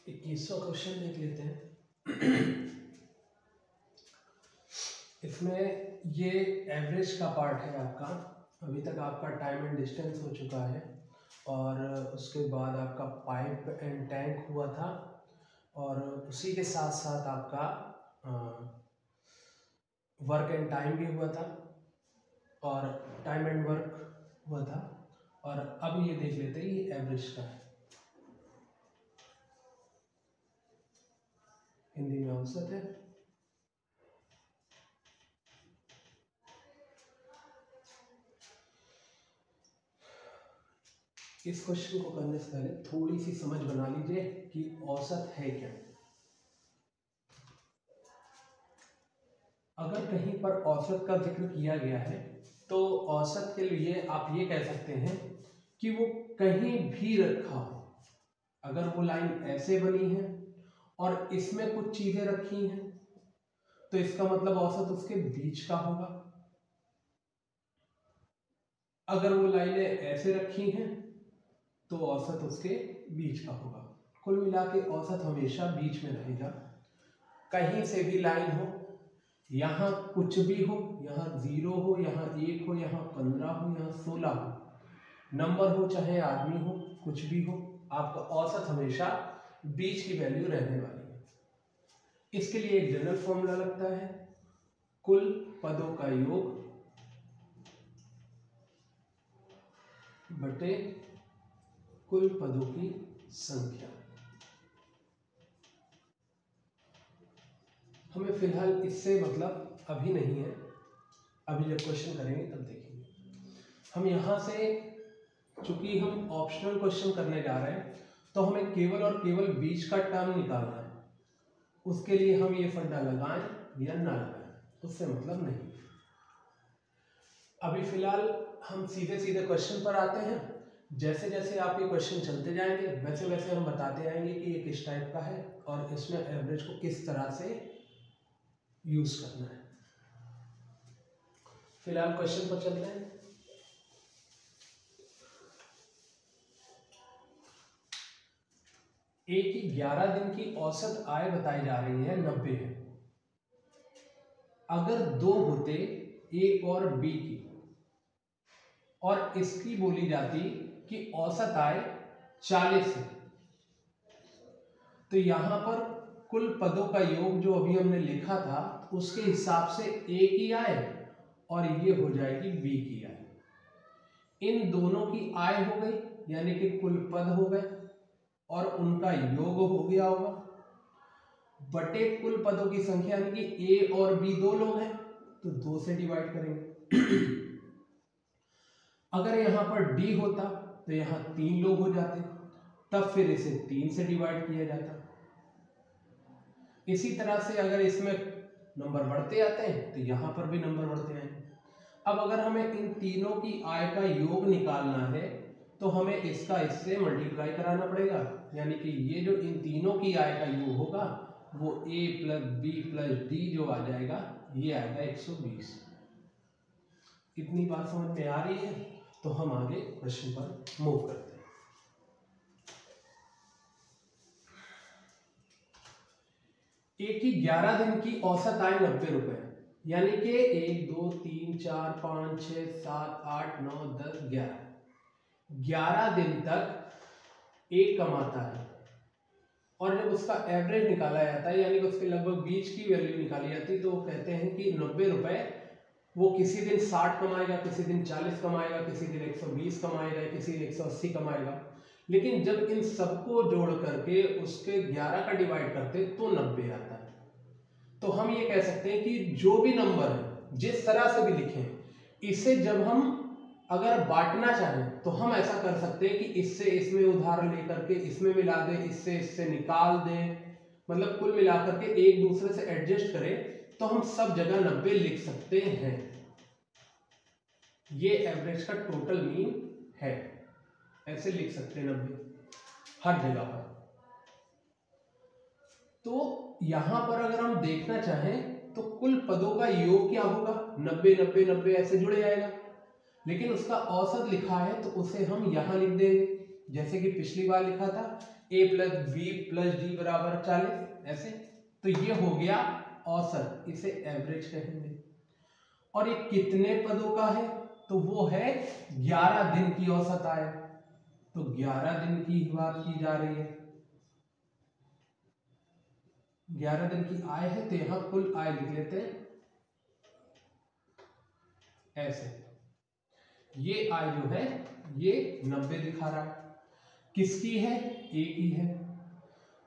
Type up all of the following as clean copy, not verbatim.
21वां question देख लेते हैं। इसमें ये एवरेज का पार्ट है आपका। अभी तक आपका टाइम एंड डिस्टेंस हो चुका है और उसके बाद आपका पाइप एंड टैंक हुआ था और उसी के साथ साथ आपका वर्क एंड टाइम भी हुआ था और टाइम एंड वर्क हुआ था। और अब ये देख लेते हैं ये एवरेज का है, हिंदी में औसत है। इस क्वेश्चन को करने से पहले थोड़ी सी समझ बना लीजिए कि औसत है क्या। अगर कहीं पर औसत का जिक्र किया गया है तो औसत के लिए आप ये कह सकते हैं कि वो कहीं भी रखा हो। अगर वो लाइन ऐसे बनी है और इसमें कुछ चीजें रखी हैं तो इसका मतलब औसत उसके बीच का होगा। अगर वो लाइनें ऐसे रखी हैं तो औसत उसके बीच का होगा। कुल मिला के औसत हमेशा बीच में रहेगा। कहीं से भी लाइन हो, यहाँ कुछ भी हो, यहाँ 0 हो, यहाँ 1 हो, यहाँ 15 हो, यहाँ 16 हो, नंबर हो चाहे आदमी हो, कुछ भी हो, आपका औसत हमेशा बीच की वैल्यू रहने वाली है। इसके लिए एक जनरल फॉर्मूला लगता है, कुल पदों का योग बटे कुल पदों की संख्या। हमें फिलहाल इससे मतलब अभी नहीं है, अभी जब क्वेश्चन करेंगे तब देखेंगे। हम यहाँ से चूंकि हम ऑप्शनल क्वेश्चन करने जा रहे हैं तो हमें केवल और केवल बीच का टर्म निकालना है। उसके लिए हम ये फंडा लगाएं या ना लगाएं उससे मतलब नहीं। अभी फिलहाल हम सीधे सीधे क्वेश्चन पर आते हैं। जैसे जैसे आपके क्वेश्चन चलते जाएंगे वैसे वैसे हम बताते आएंगे कि ये किस टाइप का है और इसमें एवरेज को किस तरह से यूज करना है। फिलहाल क्वेश्चन पर चलते हैं। एक की 11 दिन की औसत आय बताई जा रही है 90 है। अगर 2 होते ए और बी की और इसकी बोली जाती कि औसत आय 40 है तो यहां पर कुल पदों का योग जो अभी हमने लिखा था उसके हिसाब से ए की आय और ये हो जाएगी बी की आय। इन दोनों की आय हो गई यानी कि कुल पद हो गए और उनका योग हो गया होगा बटे कुल पदों की संख्या यानी कि ए और बी 2 लोग हैं तो 2 से डिवाइड करेंगे। अगर यहां पर डी होता तो यहां 3 लोग हो जाते, तब फिर इसे 3 से डिवाइड किया जाता। इसी तरह से अगर इसमें नंबर बढ़ते आते हैं तो यहां पर भी नंबर बढ़ते आए। अब अगर हमें इन तीनों की आय का योग निकालना है तो हमें इसका इससे मल्टीप्लाई कराना पड़ेगा यानी कि ये जो इन तीनों की आय का योग होगा वो a plus B plus D जो आ जाएगा ये आएगा 120। इतनी बात समझ में आ रही है तो हम आगे क्वेश्चन पर मूव करते हैं। एक की 11 दिन की औसत आय 90 रुपए यानी कि 1 2 3 4 5 6 7 8 9 10 11 दिन तक एक कमाता है और जब उसका एवरेज निकाला जाता है यानी कि उसके लगभग बीच की वैल्यू निकाली जाती है तो वो कहते हैं कि 90 रुपए वो किसी दिन 60 कमाएगा, किसी दिन 40 कमाएगा, किसी दिन 120 कमाएगा, किसी दिन 180 कमाएगा। लेकिन जब इन सबको जोड़ करके उसके 11 का डिवाइड करते तो 90 आता है। तो हम ये कह सकते हैं कि जो भी नंबर है जिस तरह से भी लिखें इसे जब हम अगर बांटना चाहें तो हम ऐसा कर सकते हैं कि इससे इसमें उधार लेकर के इसमें मिला दें, इससे इससे निकाल दें, मतलब कुल मिलाकर के एक दूसरे से एडजस्ट करें तो हम सब जगह 90 लिख सकते हैं। ये एवरेज का टोटल मीन है, ऐसे लिख सकते हैं 90 हर जगह पर। तो यहां पर अगर हम देखना चाहें तो कुल पदों का योग क्या होगा 90 90 90 ऐसे जुड़े जाएगा, लेकिन उसका औसत लिखा है तो उसे हम यहां लिख देंगे जैसे कि पिछली बार लिखा था a plus B plus D बराबर 40, ऐसे। तो ये हो गया औसत, इसे एवरेज कहेंगे। और ये कितने पदों का है? तो वो है 11 दिन की औसत आय। तो 11 दिन की बात की जा रही है, 11 दिन की आय है, तो यहां कुल आय लिख लेते हैं ऐसे। ये आय जो है ये 90 दिखा रहा है। किसकी है? ए की है।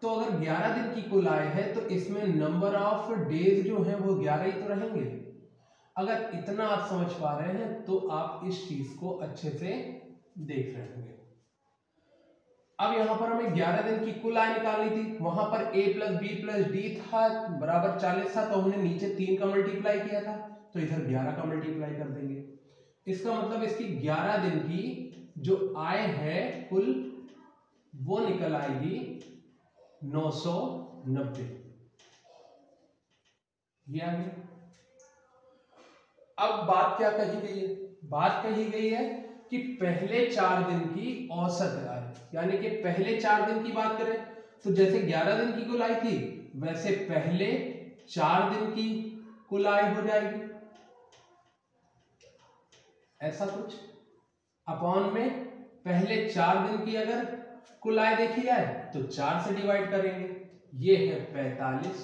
तो अगर 11 दिन की कुल आय है तो इसमें नंबर ऑफ डेज जो है वो 11 ही तो रहेंगे। अगर इतना आप समझ पा रहे हैं तो आप इस चीज को अच्छे से देख रहे होंगे। अब यहां पर हमें 11 दिन की कुल आय निकालनी थी, वहां पर a plus B plus D था बराबर 40 था, तो हमने नीचे 3 का मल्टीप्लाई किया था, तो इधर 11 का मल्टीप्लाई कर देंगे। इसका मतलब इसकी 11 दिन की जो आय है कुल वो निकल आएगी 990। ये आ गया। अब बात क्या कही गई है? बात कही गई है कि पहले 4 दिन की औसत आय, यानी कि पहले 4 दिन की बात करें तो जैसे 11 दिन की कुल आय थी वैसे पहले 4 दिन की कुल आय हो जाएगी, ऐसा कुछ। अपॉन में पहले 4 दिन की अगर कुल आय देखी जाए तो 4 से डिवाइड करेंगे, ये है 45।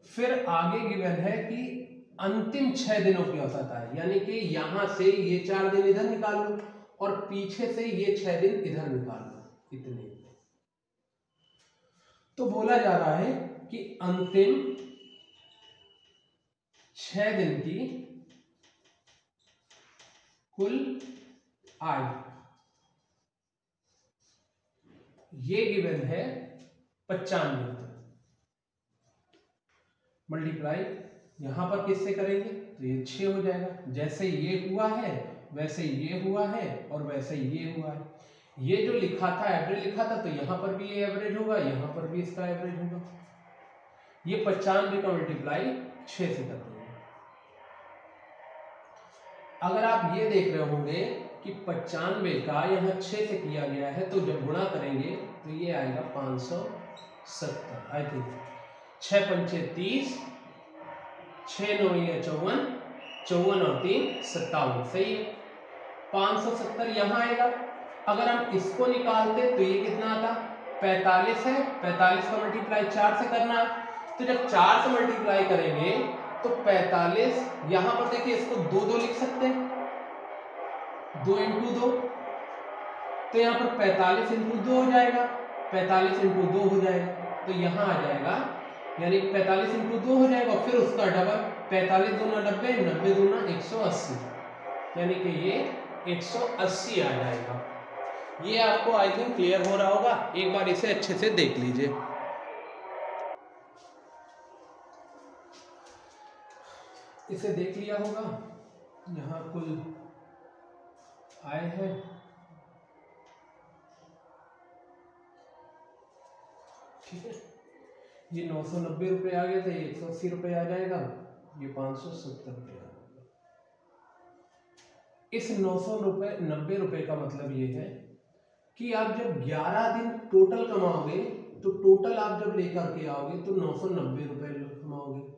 फिर आगे गिवन है कि अंतिम 6 दिनों की औसत आय, यानी कि यहां से ये 4 दिन इधर निकाल लो और पीछे से ये 6 दिन इधर निकाल लो, इतने। तो बोला जा रहा है कि अंतिम 6 दिन की कुल आय ये गिवन है 95। मल्टीप्लाई यहां पर किससे करेंगे तो ये 6 हो जाएगा। जैसे ये हुआ है वैसे ये हुआ है और वैसे ये हुआ है। ये जो लिखा था एवरेज लिखा था, तो यहां पर भी ये एवरेज होगा, यहां पर भी इसका एवरेज होगा। ये 95 का मल्टीप्लाई 6 से कर देंगे। अगर आप ये देख रहे होंगे कि 95 का यहाँ 6 से किया गया है, तो जब गुणा करेंगे तो ये आएगा 570। आई थिंक 6 पंचे 30, 6 9 ये 54, 54 और 3 57, सही है। 570 यहाँ आएगा। अगर हम इसको निकालते तो ये कितना आता? 45 है, 45 का मल्टीप्लाई 4 से करना है। तो जब 4 से मल्टीप्लाई करेंगे तो 45, यहां पर देखिए इसको 2 लिख सकते हैं, 2 इंटू 2, तो यहाँ पर 45 इंटू 2 हो जाएगा, 45 इंटू 2 हो जाएगा, तो यहाँ आ जाएगा, यानी 45 इंटू 2 हो जाएगा, फिर उसका डबल 45 दूना 90, 90 दूना 180, यानी कि ये 180 आ जाएगा। ये आपको आई थिंक क्लियर हो रहा होगा, एक बार इसे अच्छे से देख लीजिए। इसे देख लिया होगा, यहाँ कुल आय है, ठीक है। ये 990 रुपये आ गए थे, 180 रुपये आ जाएगा, ये 570 रुपये आ जाएगा। इस 990 रुपये का मतलब ये है कि आप जब 11 दिन टोटल कमाओगे तो टोटल आप जब लेकर के आओगे तो 990 रुपये कमाओगे।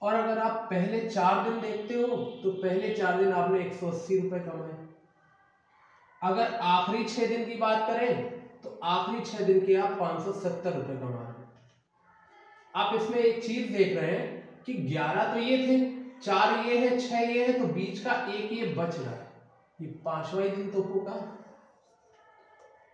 और अगर आप पहले 4 दिन देखते हो तो पहले 4 दिन आपने 180 रुपये कमाए। अगर आखिरी 6 दिन की बात करें तो आखिरी 6 दिन के आप 570 रुपये कमा रहे हैं। आप इसमें एक चीज देख रहे हैं कि 11 तो ये थे, 4 ये है, 6 ये है, तो बीच का एक ये बच रहा है, ये 5वां दिन तो होगा।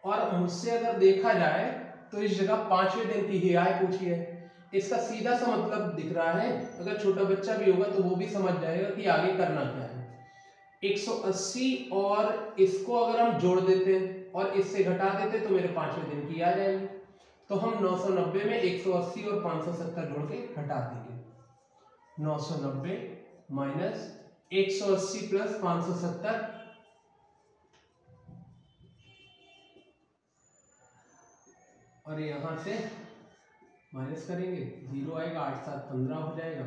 और मुझसे अगर देखा जाए तो इस जगह 5वें दिन की ही आय पूछी है। इसका सीधा सा मतलब दिख रहा है, अगर छोटा बच्चा भी होगा तो वो भी समझ जाएगा कि आगे करना क्या है। 180 और इसको अगर हम जोड़ देते हैं और इससे घटा देते तो मेरे 5वें दिन की आ जाएगी। तो हम 990 में 180 और 570 जोड़ के घटा देंगे। 990 माइनस 180 प्लस 570, और यहां से माइनस करेंगे, 0 आएगा, 8 7 15 हो जाएगा,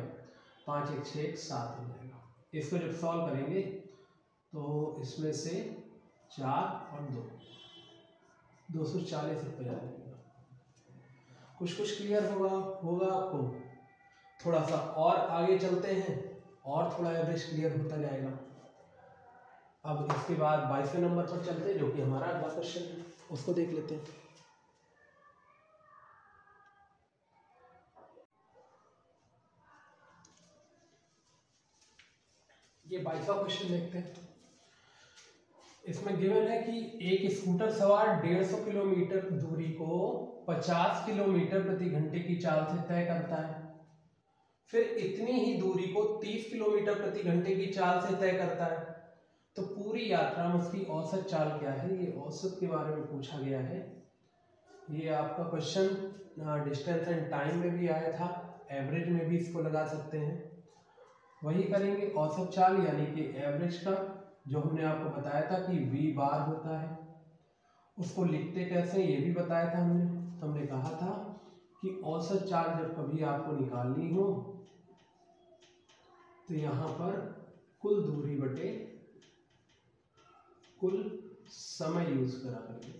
5 1 6 1 7 हो जाएगा। इसको जब सॉल्व करेंगे तो इसमें से 4 और 2, 240 रुपये आ जाएगा। कुछ क्लियर होगा आपको। थोड़ा सा और आगे चलते हैं और थोड़ा एवरेज क्लियर होता जाएगा। अब इसके बाद 22वें नंबर पर चलते हैं, जो कि हमारा अगला क्वेश्चन है, उसको देख लेते हैं। ये 22वां क्वेश्चन देखते हैं। इसमें गिवन है कि एक स्कूटर सवार 150 किलोमीटर दूरी को 50 किलोमीटर प्रति घंटे की चाल से तय करता है, फिर इतनी ही दूरी को 30 किलोमीटर प्रति घंटे की चाल से तय करता है, तो पूरी यात्रा में उसकी औसत चाल क्या है। ये औसत के बारे में पूछा गया है। ये आपका क्वेश्चन डिस्टेंस एंड टाइम में भी आया था, एवरेज में भी इसको लगा सकते हैं। वही करेंगे औसत चाल यानी कि एवरेज का, जो हमने आपको बताया था कि v बार होता है। उसको लिखते कैसे ये भी बताया था हमने कहा था कि औसत चाल जब कभी आपको निकालनी हो तो यहाँ पर कुल दूरी बटे कुल समय यूज करा करके।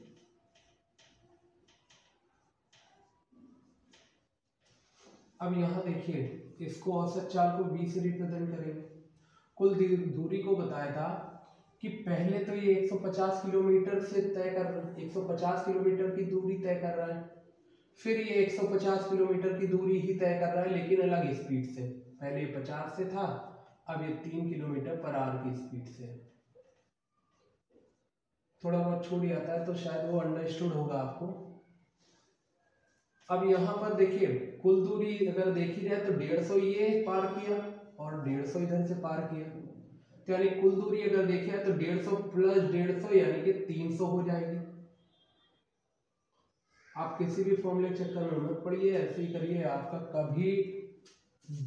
अब यहाँ देखिए, इसको औसत चाल को v से रिप्रेजेंट करेंगे। कुल दूरी को बताया था कि पहले तो ये 150 किलोमीटर से 150 किलोमीटर की दूरी तय कर रहा है, फिर ये 150 किलोमीटर की दूरी ही तय कर रहा है लेकिन अलग स्पीड से। पहले 50 से था, अब ये 3 किलोमीटर पर आवर की स्पीड से। थोड़ा बहुत छूट जाता है तो शायद वो अंडरस्टूड होगा आपको। अब यहाँ पर देखिए, कुल दूरी अगर देखी जाए तो 150 ये पार किया और 150 इधर से पार किया, तो यानी कुल दूरी अगर देखा है तो 150 प्लस 150 यानी कि 300 हो जाएगी। आप किसी भी फॉर्मूले के चक्कर में मत पड़िए, ऐसे ही करिए, आपका कभी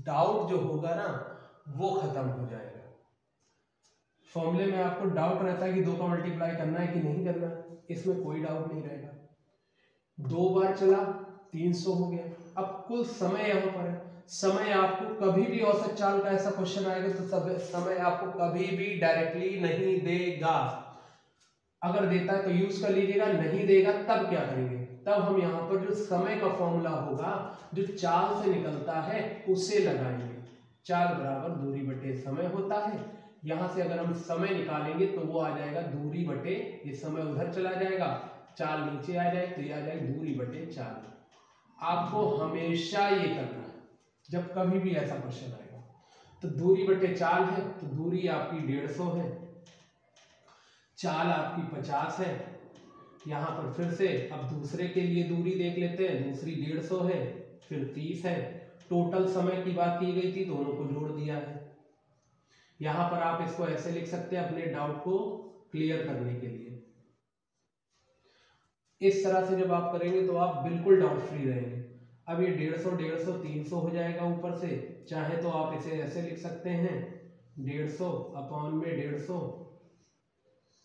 डाउट जो होगा ना वो खत्म हो जाएगा। फॉर्मूले में आपको डाउट रहता है कि 2 का मल्टीप्लाई करना है कि नहीं करना, इसमें कोई डाउट नहीं रहेगा। 2 बार चला 300 हो गया। अब कुल समय यहाँ पर है, समय आपको कभी भी औसत चाल का ऐसा क्वेश्चन आएगा तो समय आपको कभी भी डायरेक्टली नहीं देगा। अगर देता है तो यूज कर लीजिएगा, नहीं देगा तब क्या करेंगे, तब हम यहाँ पर जो समय का फॉर्मूला होगा जो चाल से निकलता है उसे लगाएंगे। चाल बराबर दूरी बटे समय होता है। यहाँ से अगर हम समय निकालेंगे तो वो आ जाएगा दूरी बटे, ये समय उधर चला जाएगा, चाल नीचे आ जाए तो ये आ जाएगी दूरी बटे चाल। आपको हमेशा ये करना है जब कभी भी ऐसा क्वेश्चन आएगा। तो दूरी बटे चाल है तो दूरी आपकी 150 है, चाल आपकी 50 है। यहाँ पर फिर से अब दूसरे के लिए दूरी देख लेते हैं, दूसरी 150 है, फिर 30 है। टोटल समय की बात की गई थी, दोनों को जोड़ दिया है। यहाँ पर आप इसको ऐसे लिख सकते हैं अपने डाउट को क्लियर करने के लिए। इस तरह से जब आप करेंगे तो आप बिल्कुल डाउट फ्री रहेंगे। अब ये 150 150 300 हो जाएगा ऊपर से, चाहे तो आप इसे ऐसे लिख सकते हैं 150 अपॉन में 150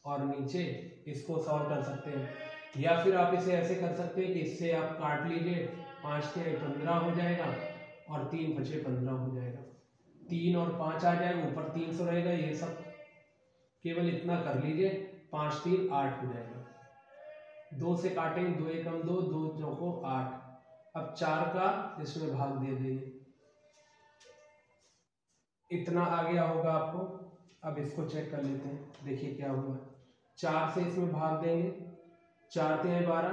और नीचे इसको सॉल्व कर सकते हैं, या फिर आप इसे ऐसे कर सकते हैं कि इससे आप काट लीजिए, 5 के 15 हो जाएगा और 3 बचे 15 हो जाएगा, 3 और 5 आ जाएगा, ऊपर 300 रहेगा। ये सब केवल इतना कर लीजिए, 5 3 8 हो जाएगा। 2 से काटेंगे, 2 एकम 2, 2 चौको 8। अब 4 का इसमें भाग दे देंगे, इतना आ गया होगा आपको। अब इसको चेक कर लेते हैं, देखिए क्या हुआ। 4 से इसमें भाग देंगे, 4 3 12,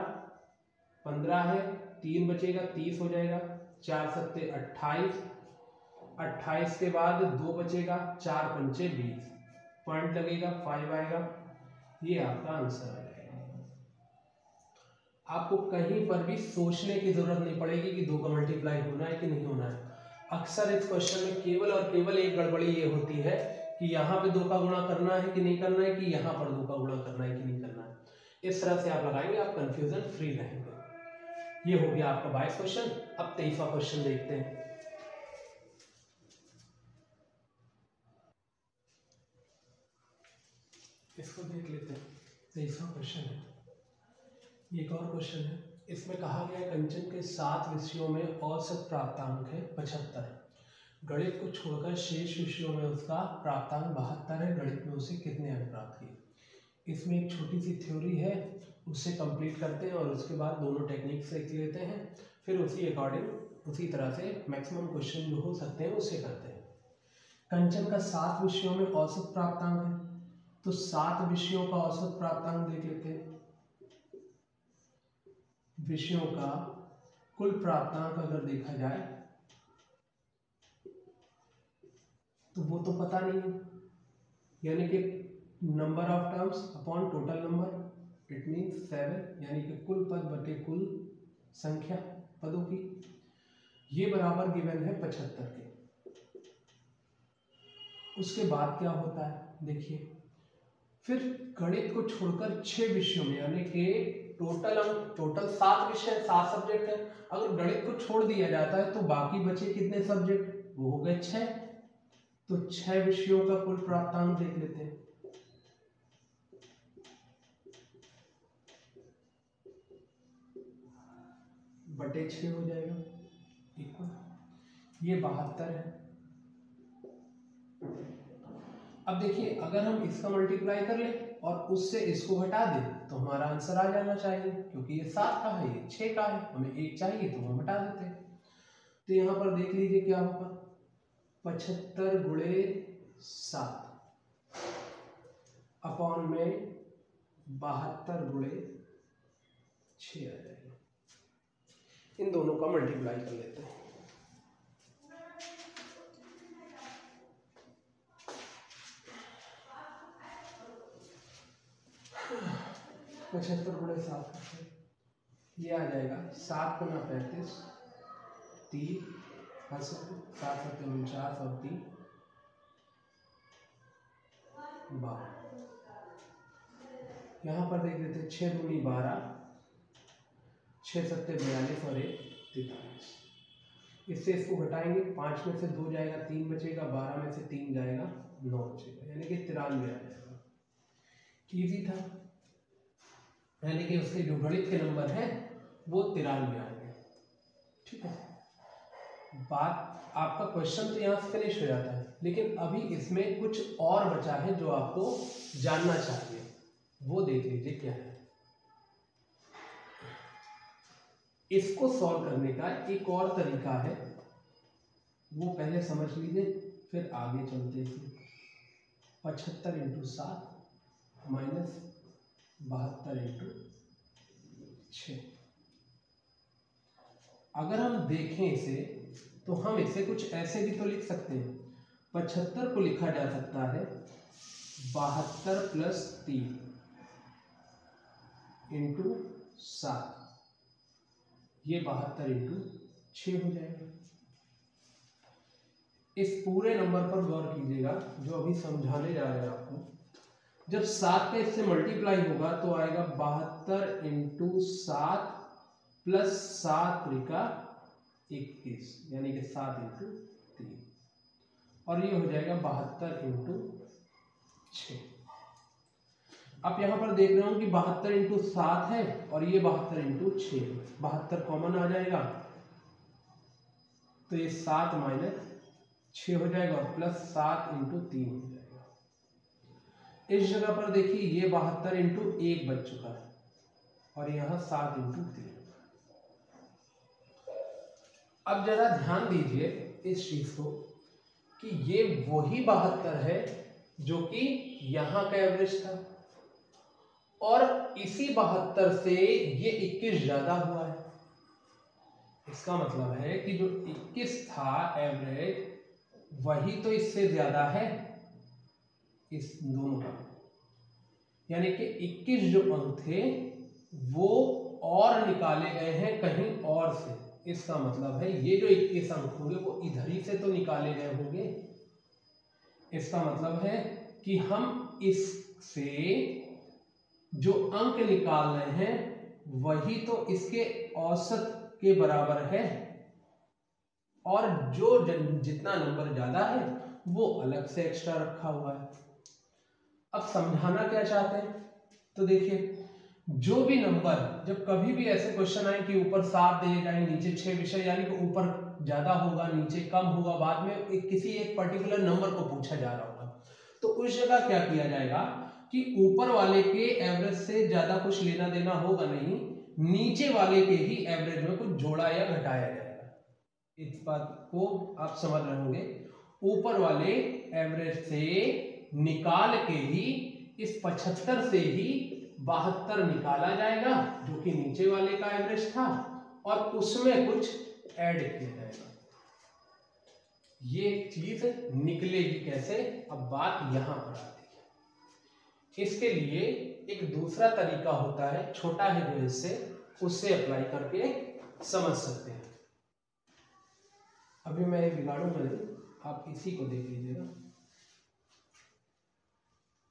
15 है, 3 बचेगा 30 हो जाएगा, 4 सत्ते 28, 28 के बाद 2 बचेगा, 4 पंचे 20, पॉइंट लगेगा 5 आएगा। ये आपका आंसर आ जाएगा। आपको कहीं पर भी सोचने की जरूरत नहीं पड़ेगी कि 2 का मल्टीप्लाई होना है कि नहीं होना है। अक्सर इस क्वेश्चन में केवल और केवल एक गड़बड़ी ये होती है कि यहाँ पे 2 का गुणा करना है कि नहीं करना है, कि यहाँ पर 2 का गुणा करना है कि नहीं करना है। इस तरह से आप लगाएंगे, आप कंफ्यूजन फ्री रहेंगे। ये हो गया आपका 22 क्वेश्चन। अब 23वां क्वेश्चन देखते हैं। इसको देख लेते हैं। 23वां क्वेश्चन है, एक और क्वेश्चन है। इसमें कहा गया कंचन के 7 विषयों में औसत प्राप्तांक है 75। गणित को छोड़कर शेष विषयों में उसका प्राप्तांक 72 है। गणित में उसे कितने अंक प्राप्त किए। इसमें एक छोटी सी थ्योरी है, उससे कंप्लीट करते हैं और उसके बाद दोनों टेक्निक से लेते हैं, फिर उसी अकॉर्डिंग उसी तरह से मैक्सिमम क्वेश्चन जो हो सकते हैं उससे करते हैं। कंचन का 7 विषयों में औसत प्राप्तांक है, तो 7 विषयों का औसत प्राप्तांक देख लेते हैं। विषयों का कुल प्राप्तांक अगर देखा जाए तो वो तो पता नहीं है, यानी कि number of terms upon total number, it means 7, यानी कि कुल पद बटे कुल संख्या पदों की, ये बराबर गिवन है 75 के। उसके बाद क्या होता है देखिए, फिर गणित को छोड़कर 6 विषयों में, यानी कि टोटल 7 विषय 7 सब्जेक्ट है, अगर गणित को छोड़ दिया जाता है तो बाकी बचे कितने सब्जेक्ट, वो हो गए 6। तो 6 विषयों का कुल प्राप्तांक देख लेते हैं। बटे 6 हो जाएगा इक्वल, ये 72 है। अब देखिए अगर हम इसका मल्टीप्लाई कर लें और उससे इसको घटा दें तो हमारा आंसर आ जाना चाहिए, क्योंकि ये 7 का है ये 6 का है, हमें 1 चाहिए तो हम हटा देते हैं। तो यहाँ पर देख लीजिए क्या होगा, 75 गुणे 7 अपॉन में 72 गुणे 6 आ जाएगा। इन दोनों का मल्टीप्लाई कर लेते हैं। 75 गुणे 7 ये आ जाएगा 7 गुना 35, 3 7 7 49 और 3 12। यहाँ पर देख लेते हैं 6 दूनी 12, 6 7 42 और 1 43। इससे इसको घटाएंगे, 5 में से 2 जाएगा 3 बचेगा, 12 में से 3 जाएगा 9 बचेगा, यानी कि 93 आ जाएगा। इजी था, यानी कि उसके जो गणित के नंबर हैं वो 93 आएंगे। ठीक है, बात आपका क्वेश्चन तो यहाँ से फिनिश हो जाता है, लेकिन अभी इसमें कुछ और बचा है जो आपको जानना चाहिए, वो देख लीजिए क्या है। इसको सॉल्व करने का एक और तरीका है, वो पहले समझ लीजिए फिर आगे चलते हैं। 75 × 7 माइनस 72 × 6। अगर हम देखें इसे तो हम इसे कुछ ऐसे भी तो लिख सकते हैं। 75 को लिखा जा सकता है 72 + 3 × 7, ये 72 × 6 हो जाएगा। इस पूरे नंबर पर गौर कीजिएगा जो अभी समझाने जा रहे हैं आपको। जब 7 का इससे मल्टीप्लाई होगा तो आएगा 72 × 7 + 7 × 21, यानी कि 7 × 3, और ये हो जाएगा 72 × 6। अब यहाँ पर देख रहा हूँ कि 72 × 7 है और ये 72 × 6, 72 कॉमन आ जाएगा तो ये 7 - 6 हो जाएगा और प्लस 7 × 3 हो जाएगा। इस जगह पर देखिए ये 72 × 1 बच चुका है और यहाँ 7 × 3। अब जरा ध्यान दीजिए इस चीज को कि ये वही 72 है जो कि यहाँ का एवरेज था, और इसी 72 से ये 21 ज्यादा हुआ है। इसका मतलब है कि जो 21 था एवरेज, वही तो इससे ज्यादा है इस दोनों का, यानी कि 21 जो अंक थे वो और निकाले गए हैं कहीं और से। इसका मतलब है ये जो 21 अंक होंगे वो इधर ही से तो निकाले गए होंगे। इसका मतलब है कि हम इससे जो अंक निकाल रहे हैं वही तो इसके औसत के बराबर है, और जो जितना नंबर ज्यादा है वो अलग से एक्स्ट्रा रखा हुआ है। अब समझाना क्या चाहते हैं, तो देखिए जो भी नंबर, जब कभी भी ऐसे क्वेश्चन आए कि ऊपर 7 दिए जाए नीचे 6 विषय, यानी कि ऊपर ज्यादा होगा नीचे कम होगा, बाद में किसी एक पर्टिकुलर नंबर को पूछा जा रहा होगा, तो उस जगह क्या किया जाएगा, कि ऊपर वाले के एवरेज से ज्यादा कुछ लेना देना होगा नहीं, नीचे वाले के ही एवरेज में कुछ जोड़ा या घटाया जाएगा। इस बात को आप समझ रहे होंगे। ऊपर वाले एवरेज से निकाल के ही इस 75 से ही 72 निकाला जाएगा जो कि नीचे वाले का एवरेज था, और उसमें कुछ ऐड किया जाएगा। ये चीज निकलेगी कैसे, अब बात यहां पर आती है। इसके लिए एक दूसरा तरीका होता है, छोटा है जो इससे, उससे अप्लाई करके समझ सकते हैं। अभी मैं ये बिगाड़ूंगा नहीं, आप इसी को देख लीजिएगा।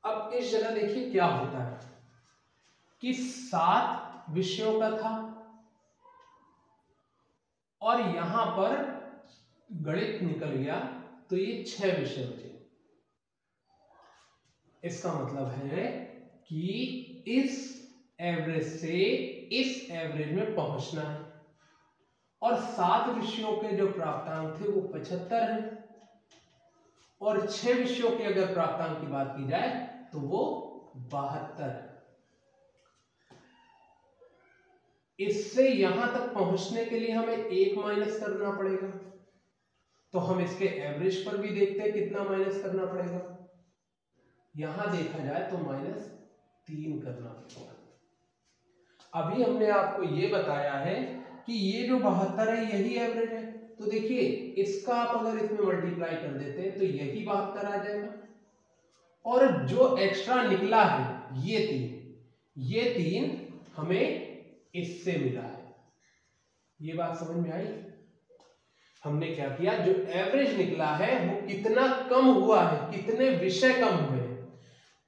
अब इस जगह देखिए क्या होता है कि 7 विषयों का था और यहां पर गणित निकल गया तो ये 6 विषय बचे। इसका मतलब है कि इस एवरेज से इस एवरेज में पहुंचना है, और 7 विषयों के जो प्राप्तांक थे वो 75 हैं, और 6 विषयों के अगर प्राप्तांक की बात की जाए तो वो 72 है। इससे यहां तक पहुंचने के लिए हमें 1 माइनस करना पड़ेगा, तो हम इसके एवरेज पर भी देखते हैं कितना माइनस करना पड़ेगा। यहां देखा जाए तो -3 करना पड़ेगा। अभी हमने आपको ये बताया है कि ये जो 72 है यही एवरेज है, तो देखिए इसका आप अगर इसमें मल्टीप्लाई कर देते हैं तो यही 72 आ जाएगा, और जो एक्स्ट्रा निकला है ये तीन हमें इससे मिला है। ये बात समझ में आई? हमने क्या किया, जो एवरेज निकला है वो कितना कम हुआ है, कितने विषय कम हुए हैं।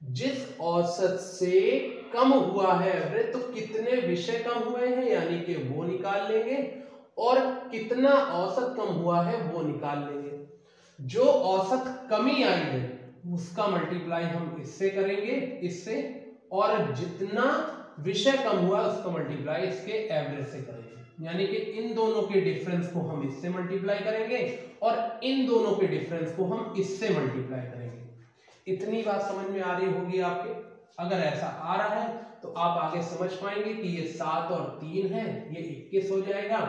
जिस औसत से कम हुआ है एवरेज, तो कितने विषय कम हुए हैं यानी कि वो निकाल लेंगे, और कितना औसत कम हुआ है वो निकाल लेंगे। जो औसत कमी आई है उसका मल्टीप्लाई हम इससे करेंगे, इससे, और जितना विषय कम हुआ उसका मल्टीप्लाई इसके एवरेज से करेंगे। यानी कि इन दोनों के डिफरेंस को हम इससे मल्टीप्लाई करेंगे और इन दोनों के डिफरेंस को हम इससे मल्टीप्लाई करेंगे। इतनी बात समझ में आ रही होगी आपके। अगर ऐसा आ रहा है तो आप आगे समझ पाएंगे कि ये 7 और 3 है, ये 21 हो जाएगा,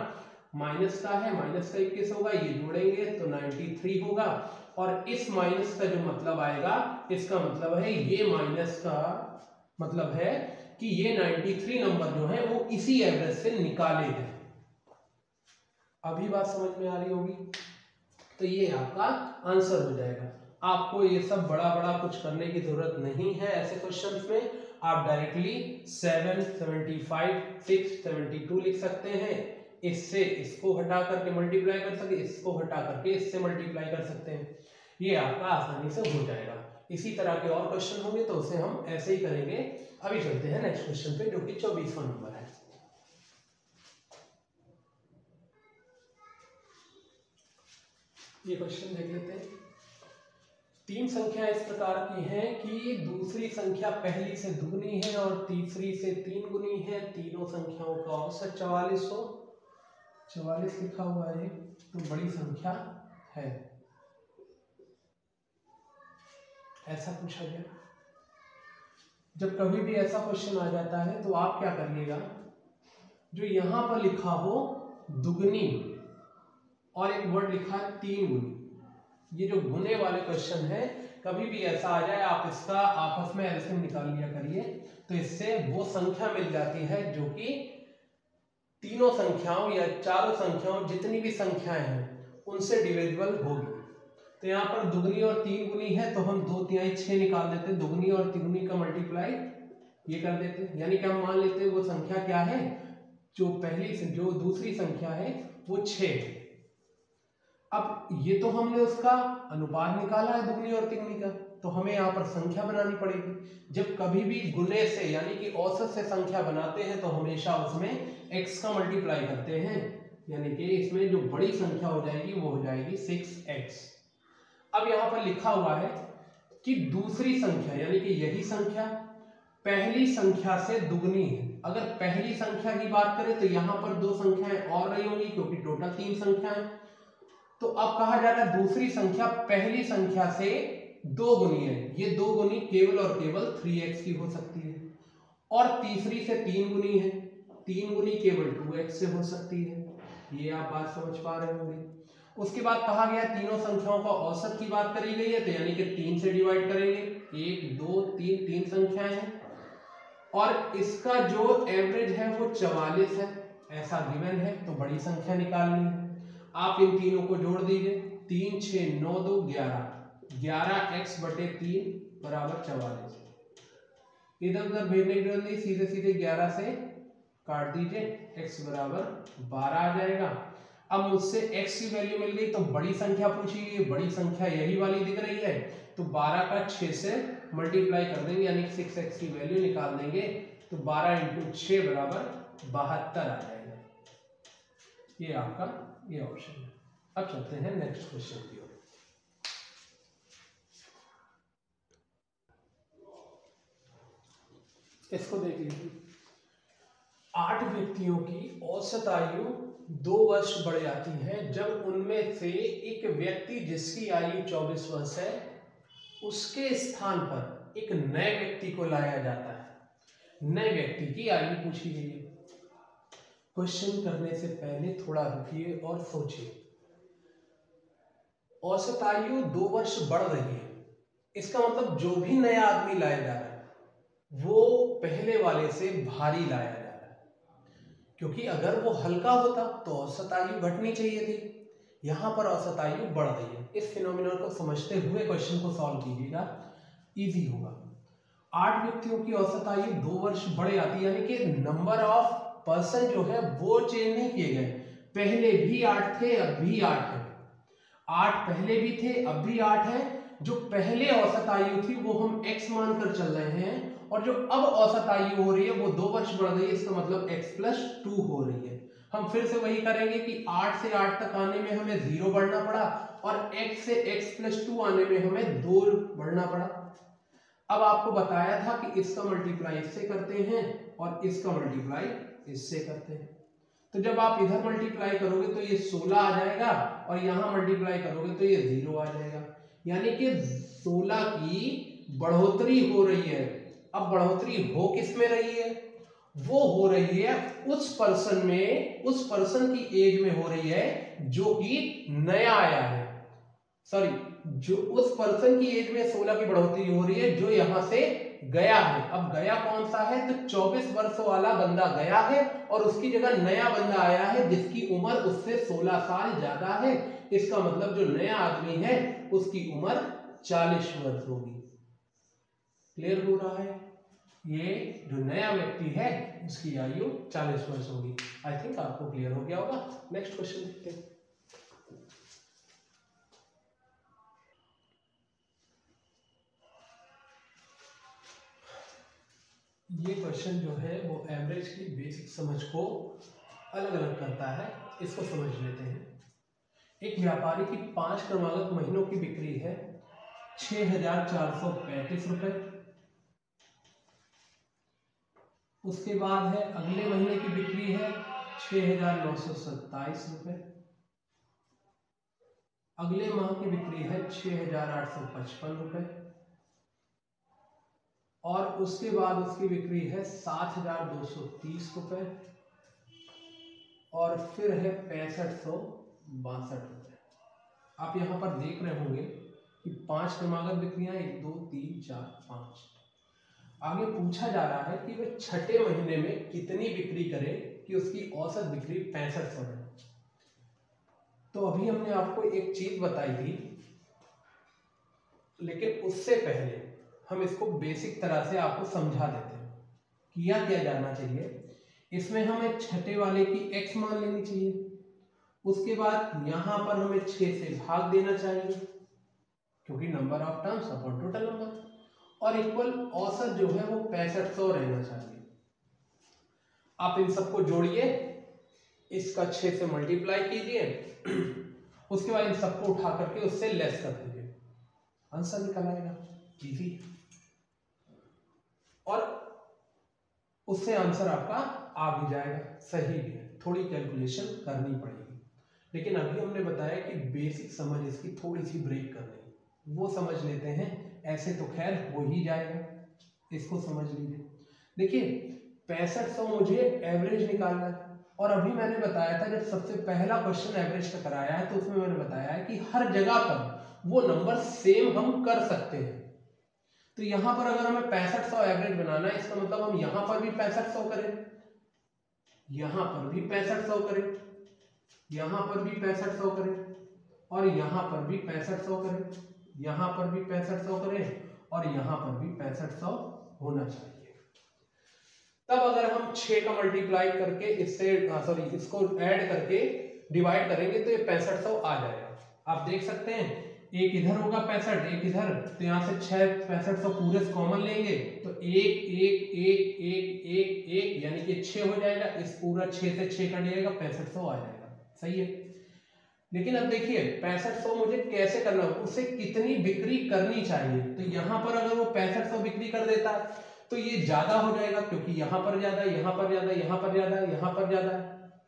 माइनस का है, माइनस का 21 होगा, ये जोड़ेंगे तो 93 होगा, और इस माइनस का जो मतलब आएगा, इसका मतलब है ये माइनस का मतलब है कि ये 93 नंबर जो है वो इसी एवरेज से निकाले गए। अभी बात समझ में आ रही होगी? तो ये आपका आंसर हो जाएगा। आपको ये सब बड़ा बड़ा कुछ करने की जरूरत नहीं है ऐसे क्वेश्चंस में। आप डायरेक्टली 7, 75, 6, 72 लिख सकते हैं। इससे इसको हटा करके मल्टीप्लाई कर सकते, इसको हटा करके इससे मल्टीप्लाई कर सकते हैं। ये आपका आसानी से हो जाएगा। इसी तरह के और क्वेश्चन होंगे तो उसे हम ऐसे ही करेंगे। अभी चलते हैं नेक्स्ट क्वेश्चन पे जो कि 24वां नंबर है। ये क्वेश्चन देख लेते हैं। 3 संख्या इस प्रकार की हैं कि दूसरी संख्या पहली से दुगनी है और तीसरी से 3 गुनी है। तीनों संख्याओं का औसत 44 लिखा हुआ है, तो बड़ी संख्या है, ऐसा पूछा गया। जब कभी भी ऐसा क्वेश्चन आ जाता है तो आप क्या करिएगा, जो यहां पर लिखा हो दुगनी और एक वर्ड लिखा है 3 गुनी, ये जो गुने वाले क्वेश्चन है, कभी भी ऐसा आ जाए आप इसका आपस में एलसीएम निकाल लिया करिए, तो इससे वो संख्या मिल जाती है जो कि तीनों संख्याओं या चारों संख्याओं, जितनी भी संख्याएं हैं उनसे डिविजिबल होगी। तो यहाँ पर दुगनी और 3 गुनी है तो हम 2 तिहाई 6 निकाल देते हैं। दुगनी और तिगुनी का मल्टीप्लाई ये कर देते हैं, यानी कि हम मान लेते हैं वो संख्या क्या है, जो दूसरी संख्या है वो 6 है। अब ये तो हमने उसका अनुपात निकाला है दुगनी और तिगुनी का, तो हमें यहाँ पर संख्या बनानी पड़ेगी। जब कभी भी गुने से यानी कि औसत से संख्या बनाते हैं तो हमेशा उसमें x का मल्टीप्लाई करते हैं, यानी कि इसमें जो बड़ी संख्या हो जाएगी वो हो जाएगी 6x। अब यहाँ पर लिखा हुआ है कि दूसरी संख्या यानी कि यही संख्या पहली संख्या से दुगनी है। अगर पहली संख्या की बात करें तो यहाँ पर 2 संख्याएं और रही होंगी क्योंकि टोटल 3 संख्याएं। तो अब कहा जा रहा है दूसरी संख्या पहली संख्या से दो गुनी है, ये दो गुनी केवल और केवल 3x की हो सकती है, और तीसरी से 3 गुनी है, 3 गुनी केवल 2x से हो सकती है। ये आप बात समझ पा रहे होंगे। उसके बाद कहा गया तीनों संख्याओं का औसत की बात करी गई है, तो यानी कि 3 से डिवाइड करेंगे, 1 2 3, 3 संख्याएं हैं, और इसका जो एवरेज है वो 44 है, ऐसा गिवन है, तो बड़ी संख्या निकालनी है। आप इन तीनों को जोड़ दीजिए, 3 6 9 2 11, 11x बटे 3 बराबर 44। इधर उधर भेजने की जरूरत नहीं, सीधे सीधे 11 से काट दीजिए, x बराबर 12 आ जाएगा। अब मुझसे x की वैल्यू मिल गई, तो बड़ी संख्या पूछी गई, बड़ी संख्या यही वाली दिख रही है, तो 12 का 6 से मल्टीप्लाई कर देंगे, यानी 6x की वैल्यू निकाल देंगे, तो 12 × 6 बराबर 72 आ जाएगा। ये आपका ये ऑप्शन है। अब चलते हैं नेक्स्ट क्वेश्चन की ओर। इसको देख लीजिए, 8 व्यक्तियों की औसत आयु 2 वर्ष बढ़ जाती है जब उनमें से एक व्यक्ति जिसकी आयु 24 वर्ष है उसके स्थान पर एक नए व्यक्ति को लाया जाता है। नए व्यक्ति की आयु पूछी गई है। क्वेश्चन करने से पहले थोड़ा रुकिए और सोचिए। औसत आयु 2 वर्ष बढ़ रही है, इसका मतलब जो भी नया आदमी लाया जा रहा है वो पहले वाले से भारी लाया जा रहा है, क्योंकि अगर वो हल्का होता तो औसत आयु घटनी चाहिए थी। यहां पर औसत आयु बढ़ रही है। इस फिनोमिनन को समझते हुए क्वेश्चन को सॉल्व कीजिएगा, इजी होगा। 8 व्यक्तियों की औसत आयु 2 वर्ष बढ़ जाती है, यानी कि नंबर ऑफ पर्सन जो है वो चेंज नहीं किए गए। पहले भी 8 थे, अब भी 8 है। 8 पहले भी थे, अब भी 8 है। जो पहले औसत आयु थी वो हम x मानकर चल रहे हैं, और जो अब औसत आयु हो रही है वो 2 वर्ष बढ़ रही है, इसका मतलब x + 2 हो रही है। हम फिर से वही करेंगे कि 8 से 8 तक आने में हमें 0 बढ़ना पड़ा, और x से x + 2 आने में हमें 2 बढ़ना पड़ा। अब आपको बताया था कि इसका मल्टीप्लाई इससे करते हैं और इसका मल्टीप्लाई इससे करते हैं, तो जब आप इधर मल्टीप्लाई करोगे तो ये 16 आ जाएगा, और यहां मल्टीप्लाई करोगे तो ये 0 आ जाएगा, यानी कि 16 की बढ़ोतरी हो रही है। अब बढ़ोतरी हो किस में रही है? वो हो रही है उस पर्सन में, उस पर्सन की एज में हो रही है जो कि नया आया है। सॉरी, जो उस पर्सन की एज में 16 की बढ़ोतरी हो रही है जो यहां से गया है। अब गया कौन सा है? तो 24 वर्ष वाला बंदा गया है, और उसकी जगह नया बंदा आया है जिसकी उम्र उससे 16 साल ज्यादा है। इसका मतलब जो नया आदमी है उसकी उम्र 40 वर्ष होगी। क्लियर हो रहा है? ये जो नया व्यक्ति है उसकी आयु 40 वर्ष होगी। आई थिंक आपको क्लियर हो गया होगा। नेक्स्ट क्वेश्चन देखते हैं। ये क्वेश्चन जो है वो एवरेज की बेसिक समझ को अलग अलग करता है, इसको समझ लेते हैं। एक व्यापारी की 5 क्रमागत महीनों की बिक्री है 6,435 रुपए। उसके बाद है अगले महीने की बिक्री है 6,927 रुपए। अगले माह की बिक्री है 6,855 रुपए, और उसके बाद उसकी बिक्री है 7,230 रुपए, और फिर है 6562 रुपए। आप यहां पर देख रहे होंगे कि 5 क्रमागत बिक्रियां 1 2 3 4 5। आगे पूछा जा रहा है कि वह छठे महीने में कितनी बिक्री करे कि उसकी औसत बिक्री 6500 है। तो अभी हमने आपको एक चीज बताई थी, लेकिन उससे पहले हम इसको बेसिक तरह से आपको समझा देते हैं। किया क्या जाना चाहिए, इसमें हमें छठे वाले की x मान लेनी चाहिए, उसके बाद यहां पर हमें 6 से भाग देना चाहिए क्योंकि number of terms upon total number, और इक्वल औसत जो है वो 6500 रहना चाहिए। आप इन सबको जोड़िए, इसका 6 से मल्टीप्लाई कीजिए, उसके बाद इन सबको उठा करके उससे लेस कर दीजिए, आंसर निकल आएगा। इजी, और उससे आंसर आपका आ भी जाएगा। सही भी है, थोड़ी कैलकुलेशन करनी पड़ेगी, लेकिन अभी हमने बताया कि बेसिक समझ इसकी थोड़ी सी ब्रेक करनी, वो समझ लेते हैं। ऐसे तो खैर हो ही जाएगा, इसको समझ लीजिए। देखिए 6500 मुझे एवरेज निकालना है, और अभी मैंने बताया था जब सबसे पहला क्वेश्चन एवरेज का कराया है तो उसमें मैंने बताया है कि हर जगह पर वो नंबर सेम हम कर सकते हैं। तो यहां पर अगर हमें 6500 एवरेज बनाना है, इसका मतलब हम यहां पर भी 6500 करें, यहां पर भी 6500 करें, यहां पर भी 6500 करें, और यहां पर भी 6500 करें, यहां पर भी 6500 करें, और यहां पर भी 6500 होना चाहिए। तब अगर हम 6 का मल्टीप्लाई करके इससे सॉरी इसको ऐड करके डिवाइड करेंगे तो ये 6500 आ जाएगा। आप देख सकते हैं एक इधर होगा 65, एक इधर, तो यहाँ से 6 6500 पूरे कॉमन लेंगे तो 1 1 1 1 1 1 यानी कि 6 हो जाएगा। इस पूरा 6 से 6 कट जाएगा, 6500 आ जाएगा। सही है। लेकिन अब देखिए 6500 मुझे कैसे करना है, उससे कितनी बिक्री करनी चाहिए। तो यहाँ पर अगर वो 6500 बिक्री कर देता है तो ये ज्यादा हो जाएगा, क्योंकि यहां पर ज्यादा, यहां पर ज्यादा, यहां पर ज्यादा, यहां पर ज्यादा,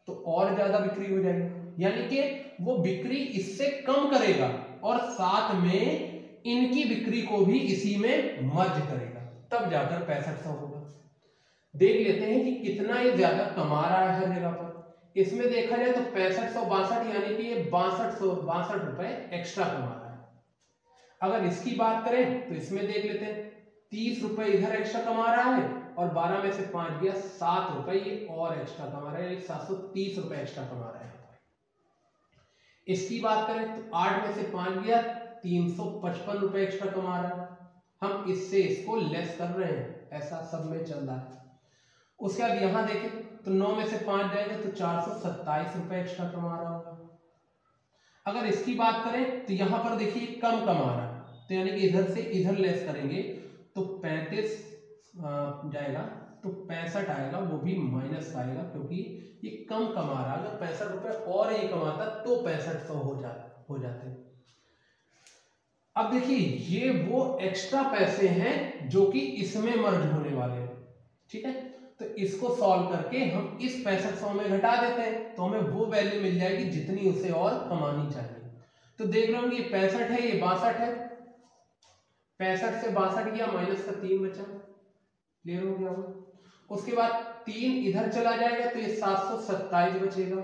तो और ज्यादा बिक्री हो जाएगी। यानी कि वो बिक्री इससे कम करेगा और साथ में इनकी बिक्री को भी इसी में मर्ज करेगा, तब जाकर 6500 होगा। देख लेते हैं कि कितना ये ज्यादा कमा रहा है हर जगह पर। इसमें देखा जाए तो 6562 यानी कि ये 62 रुपए एक्स्ट्रा कमा रहा है। अगर इसकी बात करें तो इसमें देख लेते हैं 30 रुपए इधर एक्स्ट्रा कमा रहा है, और 12 में से 5 गया 7 रुपए ये और एक्स्ट्रा कमा रहा है, 730 रुपए एक्स्ट्रा कमा रहा है। इसकी बात करें तो 8 में से 5 गया 355 रुपए एक्स्ट्रा कमा रहा है। हम इससे इसको लेस कर रहे हैं, ऐसा सब में चल रहा है। उसके बाद यहां देखें तो 9 में से 5 जाएगा तो 427 रुपए एक्स्ट्रा कमा रहा होगा। अगर इसकी बात करें तो यहां पर देखिए कम कमा रहा है, तो यानी कि इधर से इधर लेस करेंगे तो 35 जाएगा, तो 65 आएगा, वो भी माइनस का आएगा क्योंकि ये कम कमा रहा है। अगर 65 रुपए और ये कमाता तो 6500 हो जाते। अब देखिए ये वो एक्स्ट्रा पैसे हैं जो कि इसमें मर्ज होने वाले हैं, ठीक है। तो इसको सॉल्व करके हम इस 6500 में घटा देते हैं तो हमें वो वैल्यू मिल जाएगी जितनी उसे और कमानी चाहिए। तो देख रहे होंगे ये 65 है, ये 62 है, 65 से 62 गया, माइनस का 3 बचा, क्लियर हो गया होगा। उसके बाद 3 इधर चला जाएगा तो ये 727 बचेगा,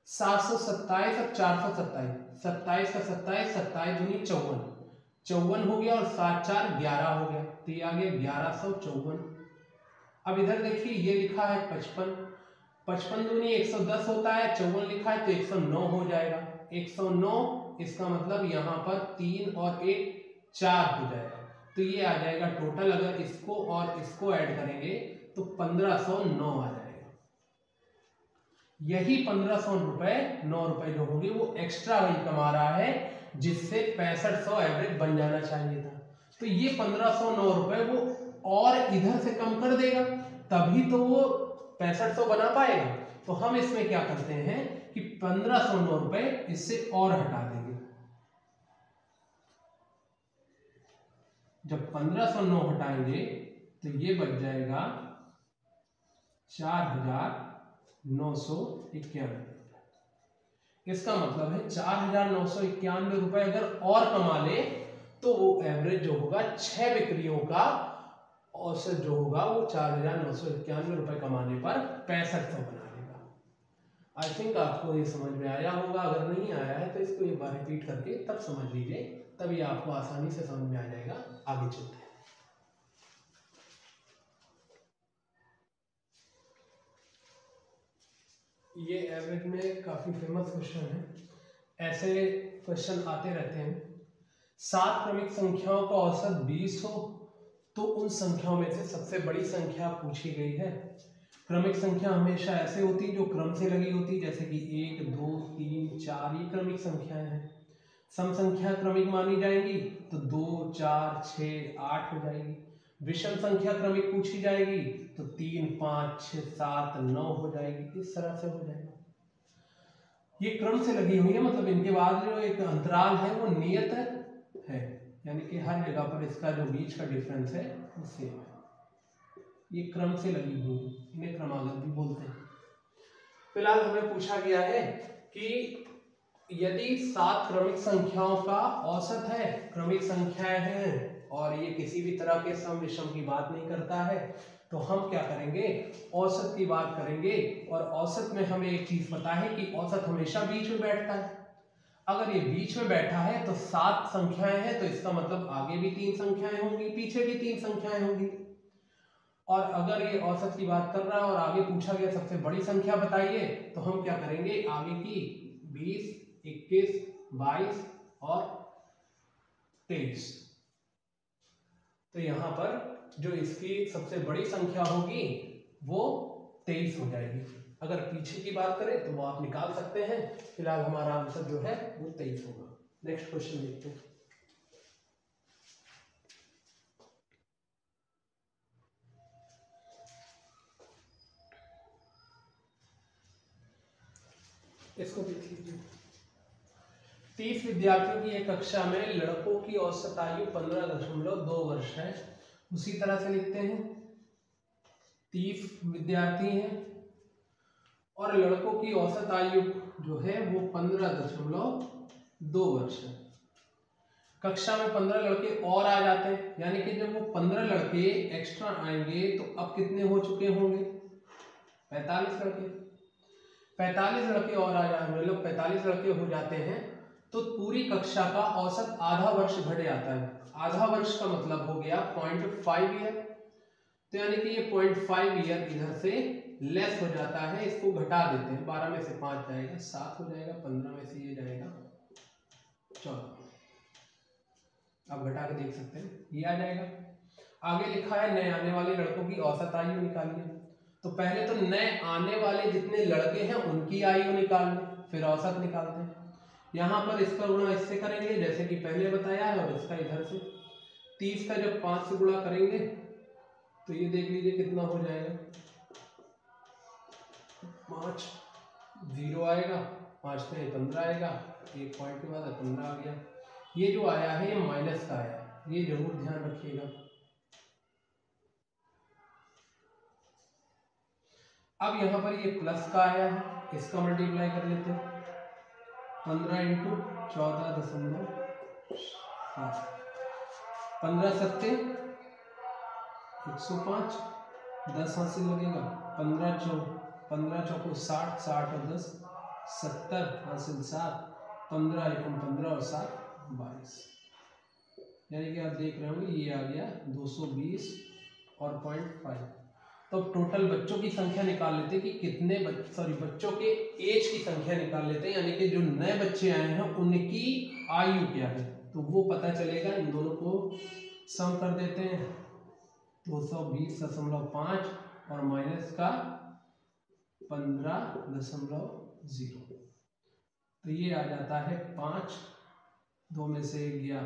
727 और 427, 27 का 27, 27 दूनी 54, 54 हो गया, और 7 4 11 हो गया, तो ये आ गया 1154। अब इधर देखिए ये लिखा है 55, 55 दूनी 110 होता है, 54 लिखा है तो 109 हो जाएगा, 109। इसका मतलब यहाँ पर 3 और 1 4 हो जाएगा, तो ये आ जाएगा टोटल। अगर इसको और इसको ऐड करेंगे तो 1509 आ जाएगा। यही 1500 रुपए 9 रुपए जो होंगे वो एक्स्ट्रा वही कमा रहा है, जिससे 6500 एवरेज बन जाना चाहिए था। तो ये 1509 रुपए वो और इधर से कम कर देगा, तभी तो वो 6500 बना पाएगा। तो हम इसमें क्या करते हैं कि 1509 रुपए इससे और हटा देंगे। जब 1509 हटाएंगे तो ये बच जाएगा 4991। इसका मतलब है 4991 रुपए अगर और कमा ले तो वो एवरेज जो होगा 6 बिक्रियों का औसत जो होगा वो 4991 रुपए कमाने पर 6500 बना लेगा। आई थिंक आपको ये समझ में आया होगा, अगर नहीं आया है तो इसको एक बार रिपीट करके तब समझ लीजिए, तभी आपको आसानी से समझ में आ जाएगा। आगे चलते हैं। ये एवरेज में काफी फेमस क्वेश्चन है, ऐसे क्वेश्चन आते रहते हैं। 7 क्रमिक संख्याओं का औसत 20 हो तो उन संख्याओं में से सबसे बड़ी संख्या पूछी गई है। क्रमिक संख्या हमेशा ऐसे होती है जो क्रम से लगी होती है, जैसे कि 1 2 3 4, ये क्रमिक संख्याएं हैं। सम संख्या क्रमिक मानी जाएगी तो 2 4 6 8 हो जाएगी। विषम संख्या क्रमिक पूछी जाएगी तो 3 5 6 7 9 हो जाएगी, इस तरह से हो जाएगा। ये क्रम से लगी हुई है, मतलब इनके बाद जो एक अंतराल है वो नियत है, यानी कि हर जगह पर इसका जो बीच का डिफरेंस है वो सेम है। ये क्रम से लगी हुई है, इन्हें क्रमागत भी बोलते हैं। फिलहाल हमें पूछा गया है कि यदि 7 क्रमिक संख्याओं का औसत है, क्रमिक संख्याएं हैं और ये किसी भी तरह के सम विषम की बात नहीं करता है, तो हम क्या करेंगे, औसत की बात करेंगे। और औसत में हमें एक चीज पता है कि औसत हमेशा बीच में बैठता है। अगर ये बीच में बैठा है तो 7 संख्याएं हैं, तो इसका मतलब आगे भी 3 संख्याएं होंगी, पीछे भी 3 संख्याएं होंगी। और अगर ये औसत की बात कर रहा है और आगे पूछा गया सबसे बड़ी संख्या बताइए, तो हम क्या करेंगे, आगे की 20, 21, 22 और 23। तो यहां पर जो इसकी सबसे बड़ी संख्या होगी वो 23 हो जाएगी। अगर पीछे की बात करें तो वो आप निकाल सकते हैं। फिलहाल हमारा आंसर जो है वो 23 होगा। नेक्स्ट क्वेश्चन देखते हैं। इसको देख लीजिए। 30 विद्यार्थियों की एक कक्षा में लड़कों की औसत आयु 15.2 वर्ष है। उसी तरह से लिखते हैं, 30 विद्यार्थी हैं और लड़कों की औसत आयु जो है वो 15.2 वर्ष है। कक्षा में 15 लड़के और आ जाते हैं, यानी कि जब वो 15 लड़के एक्स्ट्रा आएंगे तो अब कितने हो चुके होंगे, 45 लड़के। 45 लड़के और आ जाएंगे, मतलब 45 लड़के हो जाते हैं, तो पूरी कक्षा का औसत आधा वर्ष घट जाता है। आधा वर्ष का मतलब हो गया 0.5 ईयर। तो यानी कि ये 0.5 ईयर इधर से लेस हो जाता है, इसको घटा देते हैं। 12 में से 5 जाएगा 7 हो जाएगा, 15 में से ये जाएगा 14। आप घटा के देख सकते हैं, ये आ जाएगा। आगे लिखा है नए आने वाले लड़कों की औसत आयु निकालिए। तो पहले तो नए आने वाले जितने लड़के हैं उनकी आयु निकाल लें, फिर औसत निकालते हैं। यहाँ पर इसका गुणा इससे करेंगे जैसे कि पहले बताया है, और इसका इधर से 30 का जब 5 से गुणा करेंगे तो ये देख लीजिए कितना हो जाएगा, 5 0 आएगा, 5 में 15 आएगा, एक पॉइंट के बाद 15 आ गया। ये जो आया है ये माइनस का आया, ये जरूर ध्यान रखिएगा। अब यहाँ पर ये प्लस का आया है, इसका मल्टीप्लाई कर लेते हैं। 15 इंटू 14.7, 15 सत्ते 105, 10 हासिल लगेगा, 15 चौको 60, 60 और 10 70 हासिल 7, 15 एकम 15 और 7 22। यानी कि आप देख रहे होंगे ये आ गया 220 और 0.5। तो अब टोटल बच्चों की संख्या निकाल लेते हैं कि कितने बच्चों के एज की संख्या निकाल लेते हैं, यानी कि जो नए बच्चे आए हैं उनकी आयु क्या है, तो वो पता चलेगा। इन दोनों को सम कर देते हैं, 220.5 और माइनस का 15.0, तो ये आ जाता है 5, 2 में से 1 गया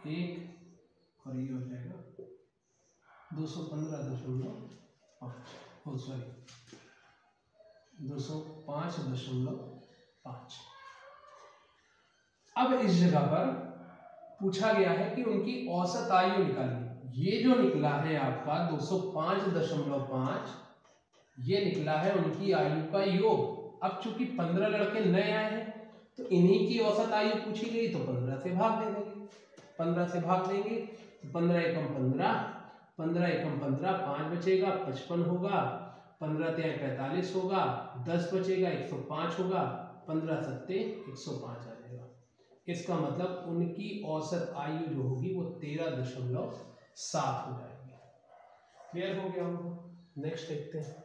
1 और ये हो जाएगा 215.5, सॉरी 205.5। अब इस जगह पर पूछा गया है कि उनकी औसत आयु निकालिए। ये जो निकला है आपका 205.5, ये निकला है उनकी आयु का योग। अब चूंकि 15 लड़के नए आए हैं तो इन्हीं की औसत आयु पूछी गई, तो 15 से भाग दे देंगे। 15 से भाग देंगे तो 15 एकम 15, 15 एकम 15, 5 बचेगा 55 होगा, 15 तिहाई 45 होगा, 10 बचेगा 105 होगा, 15 सत्ते 105 आ जाएगा। इसका मतलब उनकी औसत आयु जो होगी वो 13.7 हो जाएगी। क्लियर हो गया हमको? नेक्स्ट देखते हैं।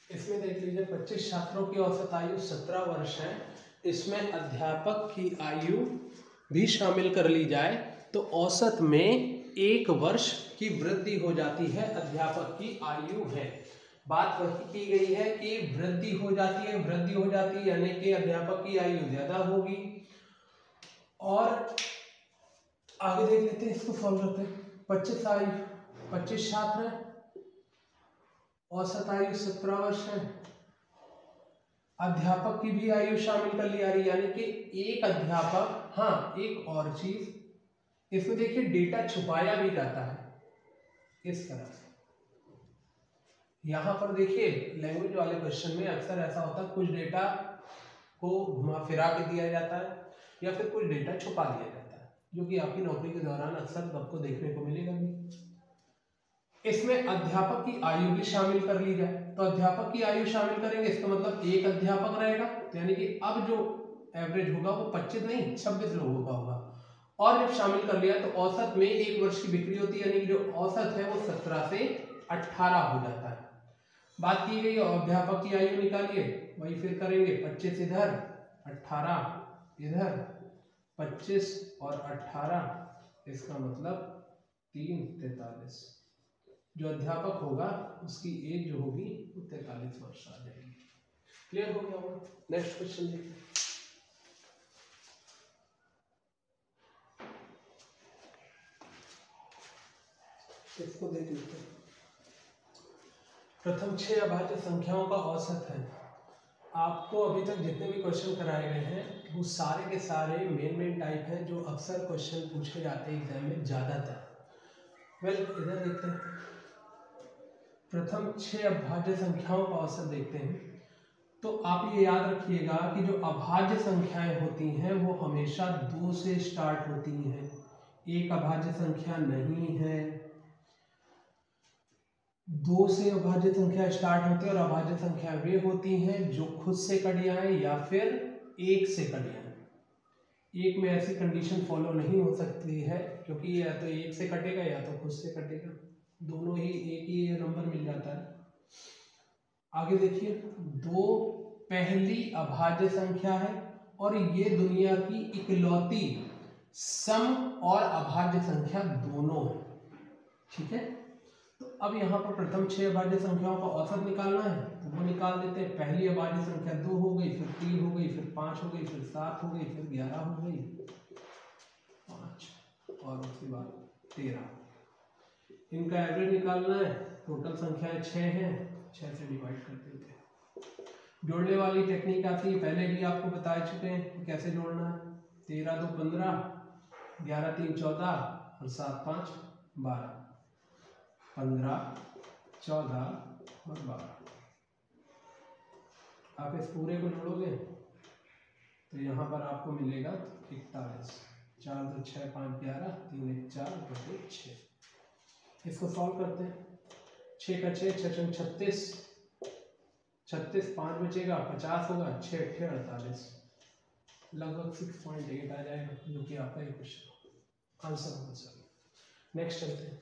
इसमें देख लीजिए 25 छात्रों की औसत आयु 17 वर्ष है। इसमें अध्यापक की आयु भी शामिल कर ली जाए तो औसत में 1 वर्ष की वृद्धि हो जाती है। अध्यापक की आयु है, बात वही की गई है कि वृद्धि हो जाती है, वृद्धि हो जाती है यानी कि अध्यापक की आयु ज्यादा होगी। और आगे देख लेते हैं, इसको सॉल्व करते हैं। 25 छात्र हैं, औसत आयु 17 वर्ष है, अध्यापक की भी आयु शामिल कर ली जा रही है, यानी कि एक अध्यापक। हाँ, एक और चीज इसमें देखिए डेटा छुपाया भी जाता है इस तरह से। यहाँ पर देखिए लैंग्वेज वाले क्वेश्चन में अक्सर ऐसा होता है कुछ डेटा को घुमा फिरा के दिया जाता है या फिर कुछ डेटा छुपा दिया जाता है, जो कि आपकी नौकरी के दौरान अक्सर सबको देखने को मिलेगा भी। इसमें अध्यापक की आयु भी शामिल कर ली जाए तो अध्यापक की आयु शामिल करेंगे, इसका मतलब एक अध्यापक रहेगा, यानी कि अब जो एवरेज होगा वो 25 नहीं 26 लोगों का होगा। और जब शामिल कर लिया तो औसत में 1 वर्ष की बिक्री होती है, यानी कि जो औसत है वो 17 से 18 हो जाता है। बात की गई अध्यापक की आयु निकालिए, वही फिर करेंगे 25 इधर 18 इधर, 25 और 18, इसका मतलब 3 43। जो अध्यापक होगा उसकी एज जो होगी वो 43 वर्ष आ जाएगी। क्लियर हो गया होगा। नेक्स्ट क्वेश्चन देखिए। इसको देख लेते हैं। प्रथम 6 अभाज्य संख्याओं का औसत है। आपको अभी तक जितने भी क्वेश्चन कराए गए हैं वो सारे के सारे मेन टाइप हैं जो अक्सर क्वेश्चन पूछे जाते हैं एग्जाम में ज्यादातर। इधर देखते हैं। प्रथम 6 अभाज्य संख्याओं का औसत देखते हैं। तो आप ये याद रखिएगा कि जो अभाज्य संख्याएं होती हैं वो हमेशा 2 से स्टार्ट होती हैं। एक अभाज्य संख्या नहीं है, 2 से अभाज्य संख्या स्टार्ट होती है और अभाज्य संख्या वे होती हैं जो खुद से कट जाए या फिर 1 से कट जाए। एक में ऐसी कंडीशन फॉलो नहीं हो सकती है क्योंकि या तो 1 से कटेगा या तो खुद से कटेगा, दोनों ही एक ही नंबर मिल जाता है। आगे देखिए, 2 पहली अभाज्य संख्या है और ये दुनिया की इकलौती सम और अभाज्य संख्या दोनों है। ठीक है, तो अब यहाँ पर प्रथम 6 अभाज्य संख्याओं का औसत निकालना है तो वो निकाल देते हैं। पहली अभाज्य संख्या 2 हो गई, फिर 3 हो गई, फिर 5 हो गई, फिर 7 हो गई, फिर 11 हो गई, 5 और उसके बाद 13। इनका एवरेज निकालना है। टोटल संख्याएं 6 हैं, 6 से डिवाइड कर देते हैं। जोड़ने वाली टेक्निक आती है, पहले भी आपको बता चुके हैं कैसे जोड़ना है। 13 2 15, 11 3 14 और 7 5 12, 15 14 और 12। आप इस पूरे को जोड़ोगे तो यहाँ पर आपको मिलेगा 41। 4 2 6 5 11, 3 1 4 2 1 6। इसको सॉल्व करते हैं। 6 का 6 6 36, 36 5 बचेगा 50 होगा, 6 8 48, लगभग 6.8 आ जाएगा, जो कि आपका ये क्वेश्चन आंसर होगा। सर नेक्स्ट चलते हैं।